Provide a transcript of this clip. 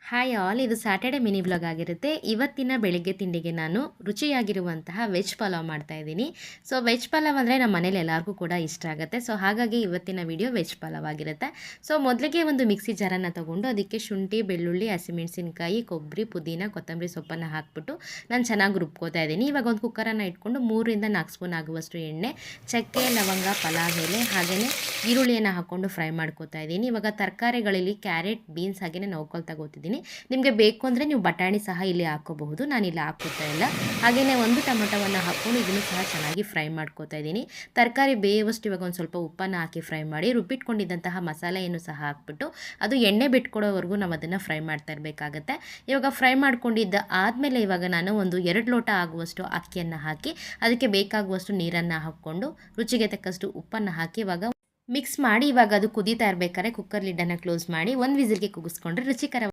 Hi all, ಇದು Saturday mini vlog ಆಗಿರುತ್ತೆ. ಇವತ್ತಿನ ಬೆಳಿಗ್ಗೆ ತಿಂಡಿಗೆ ನಾನು ರುಚಿಯಾಗಿರುವಂತಹ ವೆಜ್ ಪಲಾವ್ ಮಾಡ್ತಾ ಇದ್ದೀನಿ. ಸೊ ವೆಜ್ ಪಲಾವ್ ಅಂದರೆ ನಮ್ಮ ಮನೇಲಿ ಎಲ್ಲರಿಗೂ ಕೂಡ ಇಷ್ಟ ಆಗುತ್ತೆ. ಸೊ ಹಾಗಾಗಿ ಇವತ್ತಿನ ವಿಡಿಯೋ ವೆಜ್ ಪಲಾವ್ ಆಗಿರುತ್ತೆ. ಸೊ ಮೊದಲಿಗೆ ಒಂದು ಮಿಕ್ಸಿ ಜಾರನ್ನು ತೊಗೊಂಡು ಅದಕ್ಕೆ ಶುಂಠಿ, ಬೆಳ್ಳುಳ್ಳಿ, ಹಸಿಮೆಣಸಿನ್ಕಾಯಿ, ಕೊಬ್ಬರಿ, ಪುದೀನ, ಕೊತ್ತಂಬರಿ ಸೊಪ್ಪನ್ನು ಹಾಕ್ಬಿಟ್ಟು ನಾನು ಚೆನ್ನಾಗಿ ರುಬ್ಕೋತಾ ಇದ್ದೀನಿ. ಇವಾಗ ಒಂದು ಕುಕ್ಕರನ್ನು ಇಟ್ಕೊಂಡು 3-4 ಸ್ಪೂನ್ ಆಗುವಷ್ಟು ಎಣ್ಣೆ, ಚಕ್ಕೆ, ಲವಂಗ, ಪಲಾವ್ ಎಲೆ, ಹಾಗೆಯೇ ಈರುಳ್ಳಿಯನ್ನು ಹಾಕ್ಕೊಂಡು ಫ್ರೈ ಮಾಡ್ಕೋತಾ ಇದ್ದೀನಿ. ಇವಾಗ ತರಕಾರಿಗಳಲ್ಲಿ ಕ್ಯಾರೆಟ್, ಬೀನ್ಸ್ ಹಾಗೆಯೇ ನೌಕಲ್ ತಗೋತಿದ್ದೀನಿ. ನಿಮಗೆ ಬೇಕು ಅಂದರೆ ನೀವು ಬಟಾಣಿ ಸಹ ಇಲ್ಲಿ ಹಾಕೋಬಹುದು. ನಾನಿಲ್ಲಿ ಹಾಕೋತಾ ಇಲ್ಲ. ಹಾಗೆಯೇ ಒಂದು ಟೊಮೆಟೊವನ್ನು ಹಾಕ್ಕೊಂಡು ಇದನ್ನು ಸಹ ಚೆನ್ನಾಗಿ ಫ್ರೈ ಮಾಡ್ಕೋತಾ ಇದ್ದೀನಿ. ತರಕಾರಿ ಬೇಯುವಷ್ಟು ಇವಾಗ ಒಂದು ಸ್ವಲ್ಪ ಉಪ್ಪನ್ನು ಹಾಕಿ ಫ್ರೈ ಮಾಡಿ ರುಬ್ಬಿಟ್ಕೊಂಡಿದ್ದಂತಹ ಮಸಾಲೆಯನ್ನು ಸಹ ಹಾಕ್ಬಿಟ್ಟು ಅದು ಎಣ್ಣೆ ಬಿಟ್ಕೊಡೋವರೆಗೂ ನಾವು ಅದನ್ನು ಫ್ರೈ ಮಾಡ್ತಾ ಇರಬೇಕಾಗತ್ತೆ. ಇವಾಗ ಫ್ರೈ ಮಾಡ್ಕೊಂಡಿದ್ದ ಆದಮೇಲೆ ಇವಾಗ ನಾನು ಒಂದು 2 ಲೋಟ ಆಗುವಷ್ಟು ಅಕ್ಕಿಯನ್ನು ಹಾಕಿ ಅದಕ್ಕೆ ಬೇಕಾಗುವಷ್ಟು ನೀರನ್ನು ಹಾಕ್ಕೊಂಡು ರುಚಿಗೆ ತಕ್ಕಷ್ಟು ಉಪ್ಪನ್ನು ಹಾಕಿ ಇವಾಗ ಮಿಕ್ಸ್ ಮಾಡಿ ಇವಾಗ ಅದು ಕುದೀತಾ ಇರಬೇಕಾದ್ರೆ ಕುಕ್ಕರ್ ಲಿಡ್ಡನ್ನು ಕ್ಲೋಸ್ ಮಾಡಿ 1 ವಿಸಿಲ್ಗೆ ಕೂಗಿಸ್ಕೊಂಡ್ರೆ ರುಚಿಕರ